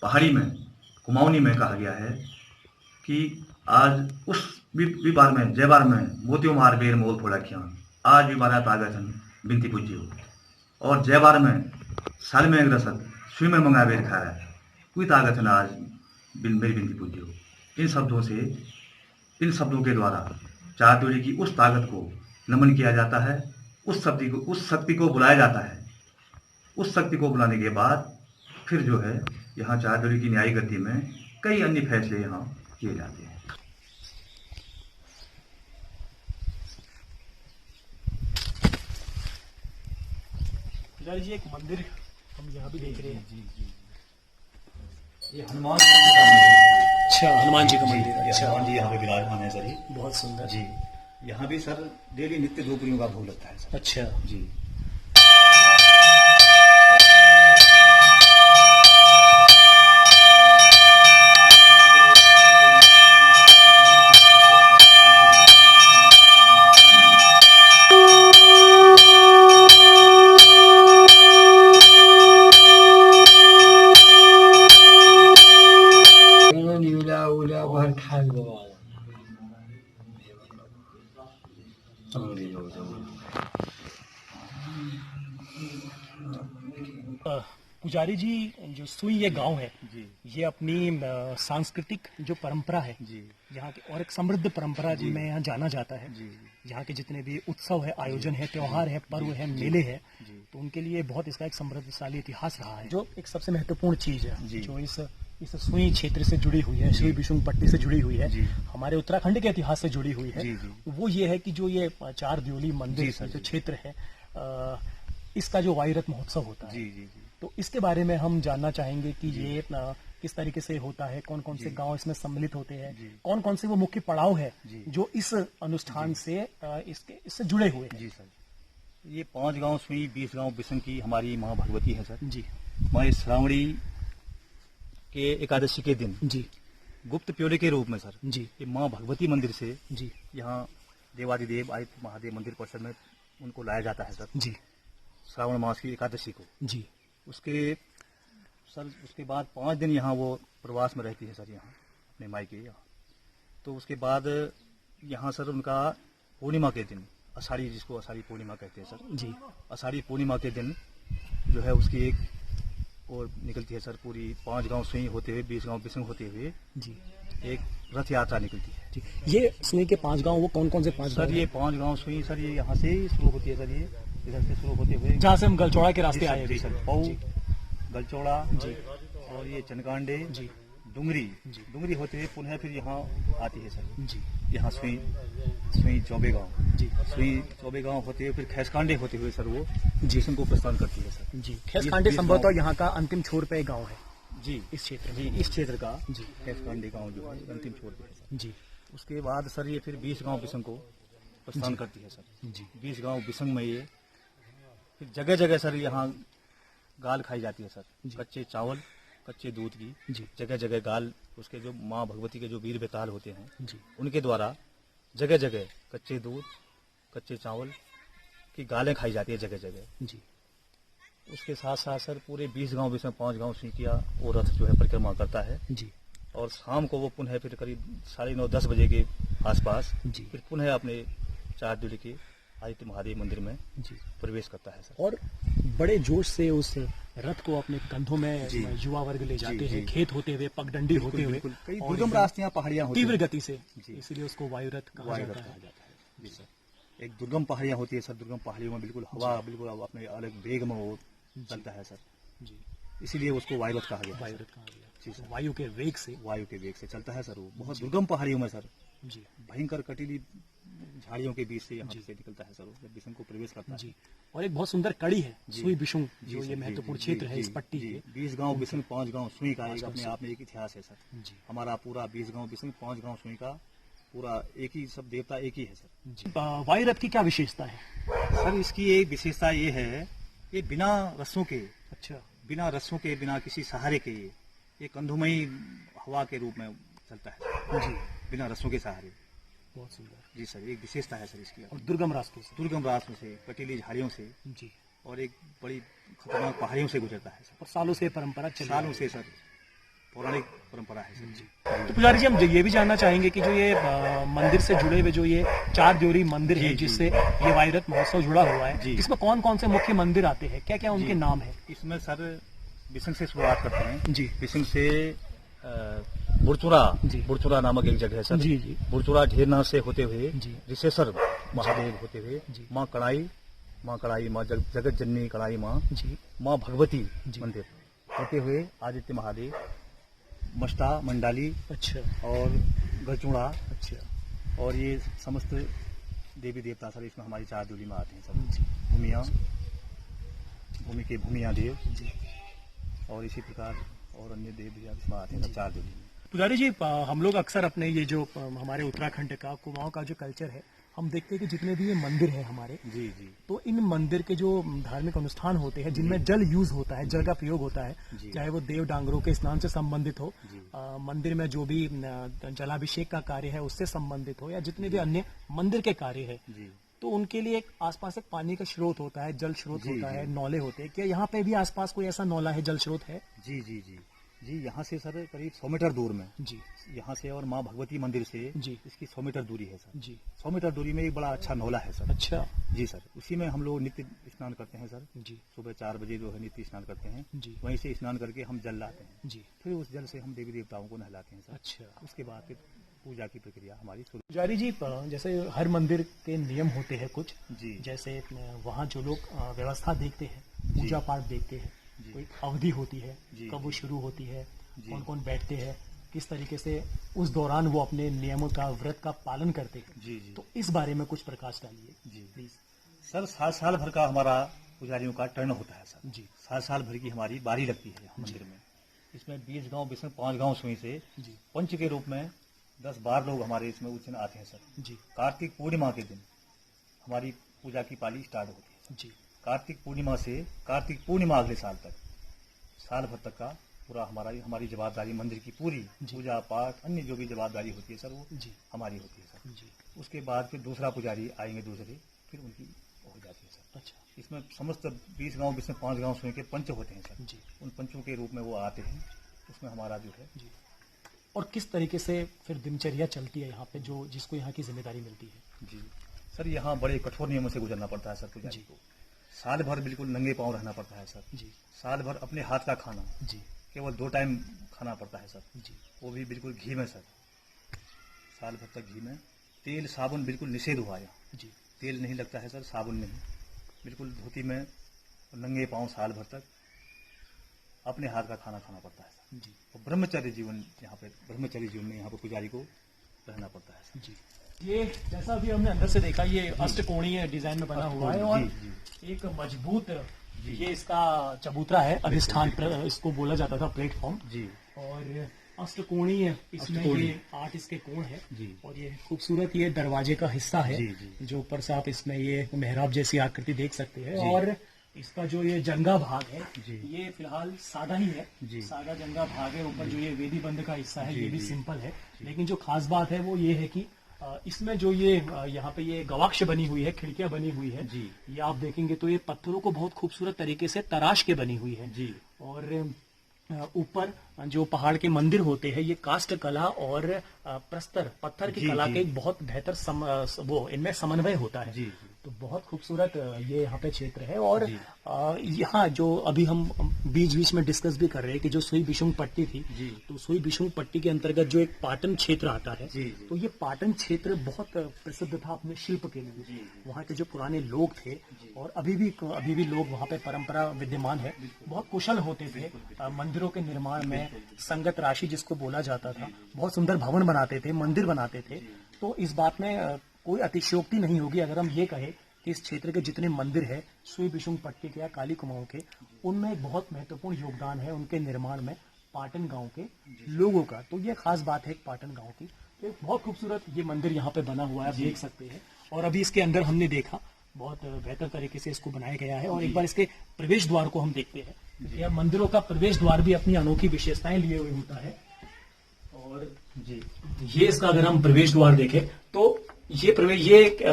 पहाड़ी में कुमाऊनी में कहा गया है कि आज उस बार में जय बार में मोतियों मार बेर मोल फोड़ा खिया, आज भी बारा तागतन बिनती पूजियो, और जय बार में साल में एक रसद सुई में मंगा बेर खा रहा है, कोई तागतन आज मेरी बिनती पूजियो। इन शब्दों के द्वारा चारदोली की उस ताकत को नमन किया जाता है, उस शक्ति को बुलाया जाता है। उस शक्ति को बुलाने के बाद फिर जो है यहाँ चारदोली की न्यायी गद्दी में कई अन्य फैसले यहाँ किए जाते हैं। जी एक मंदिर हम यहाँ भी देख रहे हैं। जी ये हनुमान जी का मंदिर है। अच्छा, हनुमान जी का मंदिर है। अच्छा, हनुमान जी यहाँ पे विराजमान है सर। बहुत सुंदर जी। यहाँ भी सर डेली नित्य द्रौपदियों का भोग लगता है सर। अच्छा जी। पुजारी जी, जो सुई ये गांव है जी। ये अपनी सांस्कृतिक जो परंपरा है जी। यहाँ की, और एक समृद्ध परंपरा जिनमें यहाँ जाना जाता है। जी। यहाँ के जितने भी उत्सव है, आयोजन है, त्योहार है, पर्व है, मेले है, जी। तो उनके लिए बहुत इसका एक समृद्धशाली इतिहास रहा है। जो एक सबसे महत्वपूर्ण चीज है जी। जो इस सुई क्षेत्र से जुड़ी हुई है, सुई बिशुंग पट्टी से जुड़ी हुई है, जी। हमारे उत्तराखंड के इतिहास से जुड़ी हुई है, जी, जी। वो ये है कि जो ये चारदोली मंदिर जी, सर, जो जी। क्षेत्र है, इसका जो वाईरत महोत्सव होता है, जी। जी। जी। तो इसके बारे में हम जानना चाहेंगे कि ये किस तरीके से होता है, कौन कौन से जी। गांव इसमें सम्मिलित होते हैं, जी। कौन कौन से वो मुख्य पड़ाव है जी। जो इस अनुष्ठान से इससे जुड़े हुए हैं। जी सर। ये 5 गांव सुई 20 गांव बिसंग की हमारी माँ भगवती है सर। जी माँ श्रावणी के एकादशी के दिन जी गुप्त प्योले के रूप में सर जी ये माँ भगवती मंदिर से जी यहाँ देवादिदेव आदित्य महादेव मंदिर परिसर में उनको लाया जाता है सर, जी श्रावण मास की एकादशी को। जी उसके बाद 5 दिन यहाँ वो प्रवास में रहती है सर, यहाँ अपने मायके यहाँ। तो उसके बाद यहाँ सर उनका पूर्णिमा के दिन, आषाढ़ी, जिसको आषाढ़ी पूर्णिमा कहते हैं सर जी, आषाढ़ी पूर्णिमा के दिन जो है उसकी एक और निकलती है सर, पूरी 5 गांव सुई होते हुए 20 गांव बिसंग होते हुए जी एक रथ यात्रा निकलती है। जी। ये सुई के 5 गांव, वो कौन कौन से 5 सर गांव ये 5 गांव सुई सर ये यहाँ से ही शुरू होती है सर, ये इधर से शुरू होते हुए जहाँ से हम गलचौड़ा के रास्ते आए जी हैं। सर, पऊ, जी गलचौड़ा जी और ये चनकांडे, जी डुंगरी, जी। डुंगरी होते हुए पुनः फिर यहाँ आती है सर, जी यहाँ सुई चौबे गाँव, जी सुई चौबे गाँव होते हुए फिर खैसकांडे होते हुए सर वो जी को प्रस्थान करती है सर। जी। खैसकांडे संभवतः यहाँ का अंतिम छोर पे गांव है जी, इस क्षेत्र जी में। इस क्षेत्र का जी खैसकांडे गाँव जो है अंतिम छोर पे है सर। जी उसके बाद सर ये फिर 20 गांव बिसंग को प्रस्थान करती है सर। जी 20 गांव बिसंग में ये फिर जगह जगह सर यहाँ गाल खाई जाती है सर, जी। कच्चे चावल, कच्चे दूध की जी जगह जगह गाल, उसके जो माँ भगवती के जो वीर बेताल होते हैं जी उनके द्वारा जगह जगह कच्चे दूध, कच्चे चावल की गालें खाई जाती है जगह जगह। जी उसके साथ साथ सर पूरे 20 गांव में 5 गांव सीटिया वो रथ जो है परिक्रमा करता है जी और शाम को वो पुनः फिर करीब 9:30-10 बजे के आसपास जी फिर पुनः अपने चारदुली के आदित्य महादेव मंदिर में जी। प्रवेश करता है सर। और बड़े जोश से उस रथ को अपने कंधों में जी। युवा वर्ग ले जाते जी, हैं, जी। खेत होते हुए, पगडंडी होते हुए, कई और दुर्गम एकदम रास्तियां पहाड़ियां होती तीव्र हैं। गति से, जी। इसीलिए उसको वायु रथ कहा वायु जाता रथ है। कहा जाता है जी सर। एक दुर्गम पहाड़ियां होती है सर, दुर्गम पहाड़ियों में बिल्कुल हवा बिल्कुल अपने अलग वेग में वो चलता है सर, जी, इसीलिए उसको वायु रथ कहा गया है वायु सर। रथ कहा गया। जी सर। वायु के वेग से। वायु के वेग से चलता है सर, वो बहुत दुर्गम पहाड़ियों में सर, जी भयंकर कटीली झाड़ियों के बीच से यहाँ जी। से निकलता है सर, वो जब बिशुन को प्रवेश करता है। जी। और एक बहुत सुंदर कड़ी है जी। सुई बिशुंग, जी जो सर, ये जी, महत्वपूर्ण जी, क्षेत्र है जी, इस पट्टी जी। के। 20 गांव बिशुन 5 गांव सुई का एक गांव अपने से। आप में एक इतिहास है सर। जी हमारा पूरा 20 गांव बिशुन 5 गांव सुई का पूरा एक ही, सब देवता एक ही है सर। जी। वायु रथ की क्या विशेषता है? सर इसकी एक विशेषता ये है, ये बिना रस्सों के, अच्छा, बिना रस्सों के, बिना किसी सहारे के ये कंधुमयी हवा के रूप में चलता है जी, बिना रस्सों के सहारे। बहुत सुंदर। जी सर, एक विशेषता है सर इसकी। और दुर्गम रास्तों से। दुर्गम रास्तों से, कटीली झाड़ियों से जी। और एक बड़ी खतरनाक पहाड़ियों से गुजरता है सर। और सालों से परंपरा चल सालों से सर पौराणिक परंपरा है सर। तो पुजारी जी, हम ये भी जानना चाहेंगे कि जो ये मंदिर से जुड़े हुए जो ये चार द्योरी मंदिर है, जी, जिससे ये वायु रथ महोत्सव जुड़ा हुआ है, जी। इसमें कौन कौन से मुख्य मंदिर आते हैं, क्या क्या उनके जी। नाम है? इसमें सर बिशुन से शुरुआत करते हैं। जी बिशुन से बुरचुरा, जी। बुरचुरा नामक एक जगह है सर। जी जी बुरचुरा ढेरनाथ से होते हुए जी। ऋषेश्वर महादेव होते हुए जी। माँ कड़ाई, माँ जगत जननी कड़ाई माँ, जी माँ भगवती जी। मंदिर होते हुए आदित्य महादेव, मस्ता मंडाली अच्छा और गचुड़ा अच्छा और ये समस्त देवी देवता सर इसमें हमारी चारदुली में आते हैं सर। जी भूमि के भूमिया देव जी। और इसी प्रकार और अन्य देव भी इसमें आते हैं सर चारदुली में। पुजारी जी, हम लोग अक्सर अपने ये जो हमारे उत्तराखंड का कुमाऊं का जो कल्चर है, हम देखते हैं कि जितने भी ये मंदिर है हमारे, जी जी तो इन मंदिर के जो धार्मिक अनुष्ठान होते हैं जिनमें जल यूज होता है, जल का प्रयोग होता है, जी। चाहे वो देव डांगरों के स्नान से संबंधित हो, जी। मंदिर में जो भी जलाभिषेक का कार्य है उससे संबंधित हो, या जितने भी अन्य मंदिर के कार्य है, जी तो उनके लिए एक आसपास एक पानी का स्रोत होता है, जल स्रोत जी, होता जी। है, नौले होते हैं। क्या यहाँ पे भी आसपास कोई ऐसा नौला है, जल स्रोत है? जी जी जी जी। यहाँ से सर करीब 100 मीटर दूर में, जी यहाँ से और माँ भगवती मंदिर से जी इसकी 100 मीटर दूरी है सर। जी। 100 मीटर दूरी में एक बड़ा अच्छा नौला है सर। अच्छा। जी सर, उसी में हम लोग नित्य स्नान करते हैं सर। जी सुबह 4 बजे जो है नित्य स्नान करते हैं, जी वहीं से स्नान करके हम जल लाते हैं, जी। फिर उस जल से हम देवी देवताओं को नहलाते हैं सर। अच्छा। उसके बाद फिर पूजा की प्रक्रिया हमारी शुरू। पुजारी जी, जैसे हर मंदिर के नियम होते हैं कुछ, जी जैसे वहाँ जो लोग व्यवस्था देखते हैं, जी। पूजा पाठ देखते हैं, जी। कोई अवधि होती है, जी, कब वो जी। शुरू होती है, जी। कौन कौन बैठते हैं, किस तरीके से उस दौरान वो अपने नियमों का, व्रत का पालन करते हैं, जी जी तो इस बारे में कुछ प्रकाश डालिए जी। प्लीज। सर साल भर का हमारा पुजारियों का टर्न होता है सर। जी साल भर की हमारी बारी लगती है यहाँ मंदिर में। इसमें 20 गांव बिशुन 5 गांव सुई से जी पंच के रूप में 10-12 लोग हमारे इसमें उस दिन आते हैं सर। जी कार्तिक पूर्णिमा के दिन हमारी पूजा की पाली स्टार्ट होती है सर। जी कार्तिक पूर्णिमा से कार्तिक पूर्णिमा अगले साल तक, साल भर तक का पूरा हमारी जवाबदारी मंदिर की पूरी जी। पूजा पाठ अन्य जो भी जवाबदारी होती है सर वो जी हमारी होती है सर। जी। उसके बाद फिर दूसरा पुजारी आएंगे दूसरे, फिर उनकी हो जाती है सर। अच्छा। इसमें समस्त 20 गांव जिसमें 5 गांव सुई के पंच होते हैं सर। जी उन पंचों के रूप में वो आते हैं, उसमें हमारा जो है जी। और किस तरीके से फिर दिनचर्या चलती है यहाँ पे, जो जिसको यहाँ की जिम्मेदारी मिलती है? जी सर, यहाँ बड़े कठोर नियमों से गुजरना पड़ता है सर पुजारी जी। को। साल भर बिल्कुल नंगे पांव रहना पड़ता है सर। जी साल भर अपने हाथ का खाना जी केवल 2 टाइम खाना पड़ता है सर, जी वो भी बिल्कुल घी में सर। साल भर तक घी में, तेल साबुन बिल्कुल निषेध हुआ यहाँ, जी तेल नहीं लगता है सर, साबुन नहीं, बिल्कुल धोती में नंगे पांव साल भर तक अपने हाथ का खाना खाना पड़ता है सर। जी और ब्रह्मचर्य जीवन यहाँ पे, ब्रह्मचर्य जीवन में यहाँ पे पुजारी को रहना पड़ता है सर। जी। ये जैसा अभी हमने अंदर से देखा, ये अष्टकोणीय डिजाइन में बना हुआ है, और जी, एक मजबूत ये इसका चबूतरा है, अधिष्ठान इसको बोला जाता था, प्लेटफॉर्म। जी और अष्टकोणीय इसमें अष्टकोणीय। ये 8 इसके कोण है, जी और ये खूबसूरत ये दरवाजे का हिस्सा है, जी, जी। जो ऊपर से आप इसमें ये मेहराब जैसी आकृति देख सकते हैं। जी। और इसका जो ये जंगा भाग है, जी। ये फिलहाल सादा ही है, जी। सादा जंगा भाग है। ऊपर जो ये वेदी बंद का हिस्सा है, जी, ये भी जी। सिंपल है, लेकिन जो खास बात है वो ये है कि इसमें जो ये यहाँ पे ये गवाक्ष बनी हुई है, खिड़कियां बनी हुई है जी। ये आप देखेंगे तो ये पत्थरों को बहुत खूबसूरत तरीके से तराश के बनी हुई है जी। और ऊपर जो पहाड़ के मंदिर होते हैं ये काष्ठ कला और प्रस्तर पत्थर की जी, कला जी। के एक बहुत बेहतर वो इनमें समन्वय होता है। जी, जी। तो बहुत खूबसूरत ये यहाँ पे क्षेत्र है। और जी। यहाँ जो अभी हम बीच बीच में डिस्कस भी कर रहे हैं कि जो सुई बिशुंग पट्टी थी, जी। तो सुई बिशुंग पट्टी के अंतर्गत जो एक पाटन क्षेत्र आता है, जी, जी। तो ये पाटन क्षेत्र बहुत प्रसिद्ध था अपने शिल्प के लिए। वहाँ के जो पुराने लोग थे और अभी भी लोग वहाँ पे परंपरा विद्यमान है, बहुत कुशल होते थे मंदिरों के निर्माण में। संगत राशि जिसको बोला जाता था, बहुत सुंदर भवन बनाते थे, मंदिर बनाते थे। तो इस बात में कोई अतिशयोक्ति नहीं होगी अगर हम ये कहें कि इस क्षेत्र के जितने मंदिर है सुई बिशुंग पट्टी के या काली कुमाऊं के, उनमें एक बहुत महत्वपूर्ण योगदान है उनके निर्माण में पाटन गांव के लोगों का। तो ये खास बात है पाटन गांव की। तो एक बहुत खूबसूरत ये मंदिर यहाँ पे बना हुआ है, आप देख सकते हैं। और अभी इसके अंदर हमने देखा बहुत बेहतर तरीके से इसको बनाया गया है। और एक बार इसके प्रवेश द्वार को हम देखते हैं, क्योंकि अब मंदिरों का प्रवेश द्वार भी अपनी अनोखी विशेषताएं लिए हुए होता है। और जी। ये इसका अगर हम प्रवेश द्वार देखें तो ये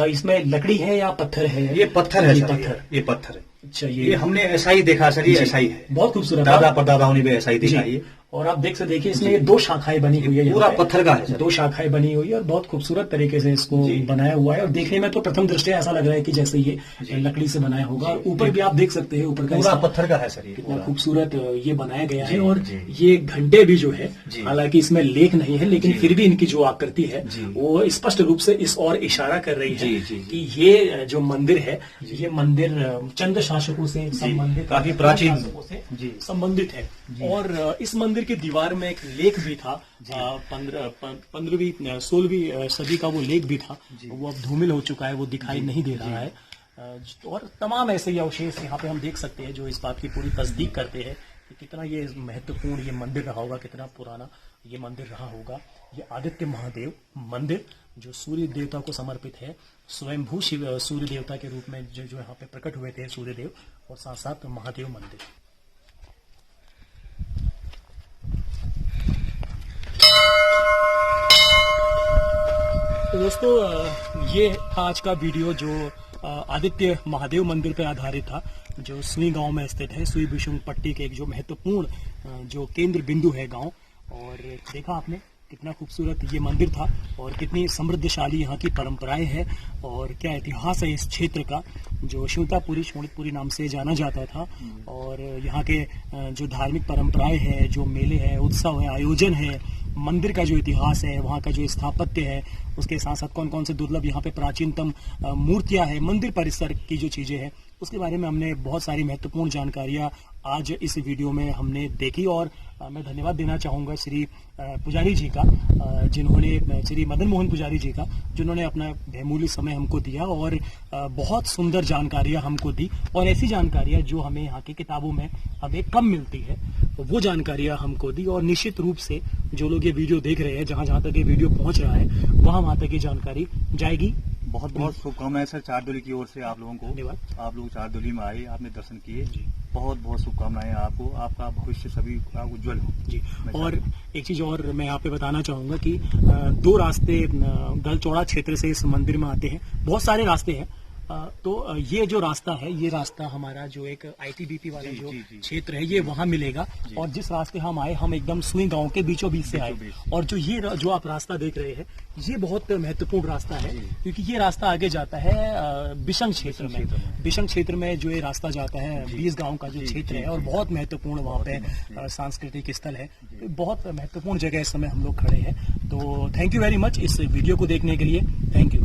इसमें लकड़ी है या पत्थर है? ये पत्थर है ये सर, पत्थर। ये पत्थर है। अच्छा, ये हमने ऐसा ही देखा सर, ये जी। ऐसा ही है। बहुत खूबसूरत। दादा परदादाओं ने भी ऐसा ही जी। देखा ये। और आप देख सकते देखिए इसमें ये 2 शाखाएं बनी हुई है, पूरा यहाँ पे। पत्थर का है सर। 2 शाखाएं बनी हुई है और बहुत खूबसूरत तरीके से इसको जी। बनाया हुआ है। और देखने में तो प्रथम दृष्टया ऐसा लग रहा है कि जैसे ये जी। लकड़ी से बनाया होगा। ऊपर भी आप देख सकते हैं, ऊपर का पूरा हिस्सा पत्थर का है सर ये। कितना पूरा। खूबसूरत ये बनाया गया है। जी, और जी। ये घंटे भी जो है, जी। हालांकि इसमें लेख नहीं है, लेकिन जी। फिर भी इनकी जो आकृति है जी। वो स्पष्ट रूप से इस और इशारा कर रही है जी, जी, कि ये जो मंदिर है, ये मंदिर चंद शासकों से संबंधित, काफी प्राचीन। शासकों से जी। संबंधित है। और इस मंदिर की दीवार में एक लेख भी था, 15वीं 16वीं सदी का वो लेख भी था। वो अब धूमिल हो चुका है, वो दिखाई नहीं दे रहा है। और तमाम ऐसे ही अवशेष यहाँ पे हम देख सकते हैं जो इस बात की पूरी तस्दीक करते हैं कि कितना ये महत्वपूर्ण ये मंदिर रहा होगा, कितना पुराना ये मंदिर रहा होगा। ये आदित्य महादेव मंदिर जो सूर्य देवता को समर्पित है, स्वयंभू शिव सूर्य देवता के रूप में जो यहाँ पे प्रकट हुए थे सूर्य देव, और साथ साथ महादेव मंदिर। तो दोस्तों ये था आज का वीडियो जो आदित्य महादेव मंदिर पर आधारित था, जो सुई गांव में स्थित है। सुई बिशुंग पट्टी के एक जो महत्वपूर्ण जो केंद्र बिंदु है गांव। और देखा आपने कितना खूबसूरत ये मंदिर था और कितनी समृद्धशाली यहाँ की परंपराएं हैं और क्या इतिहास है इस क्षेत्र का, जो शोणितपुरी शोणितपुरी नाम से जाना जाता था। और यहाँ के जो धार्मिक परंपराएं हैं, जो मेले हैं, उत्सव है, आयोजन है, मंदिर का जो इतिहास है, वहाँ का जो स्थापत्य है, उसके साथ साथ कौन कौन से दुर्लभ यहाँ पे प्राचीनतम मूर्तियां हैं, मंदिर परिसर की जो चीजें हैं, उसके बारे में हमने बहुत सारी महत्वपूर्ण जानकारियां आज इस वीडियो में हमने देखी। और मैं धन्यवाद देना चाहूँगा श्री पुजारी जी का, जिन्होंने श्री मदन मोहन पुजारी जी का, जिन्होंने अपना बहुमूल्य समय हमको दिया और बहुत सुंदर जानकारियां हमको दी। और ऐसी जानकारियां जो हमें यहाँ की किताबों में हमें कम मिलती है, तो वो जानकारियां हमको दी। और निश्चित रूप से जो लोग ये वीडियो देख रहे हैं, जहाँ जहाँ तक ये वीडियो पहुँच रहा है, वहाँ तक ये जानकारी जाएगी। बहुत बहुत शुभकामनाएं सर चारदोली की ओर से आप लोगों को। धन्यवाद। आप लोग चारदोली में आए, आपने दर्शन किए, बहुत बहुत शुभकामनाएं आपको। आपका भविष्य सभी का उज्जवल हो जी। और एक चीज और मैं यहाँ पे बताना चाहूंगा कि 2 रास्ते गलचौड़ा क्षेत्र से इस मंदिर में आते हैं। बहुत सारे रास्ते हैं, तो ये जो रास्ता है, ये रास्ता हमारा जो एक आईटीबीपी वाला जो क्षेत्र है, ये वहाँ मिलेगा। और जिस रास्ते हम आए, हम एकदम सुई गांव के बीचों बीच से आए। और जो आप रास्ता देख रहे हैं, ये बहुत महत्वपूर्ण रास्ता है, क्योंकि ये रास्ता आगे जाता है बिशंग क्षेत्र में। बिशंग क्षेत्र में जो ये रास्ता जाता है, 20 गांव का जो क्षेत्र है, और बहुत महत्वपूर्ण वहाँ पे सांस्कृतिक स्थल है, बहुत महत्वपूर्ण जगह इस समय हम लोग खड़े हैं। तो थैंक यू वेरी मच इस वीडियो को देखने के लिए। Thank you.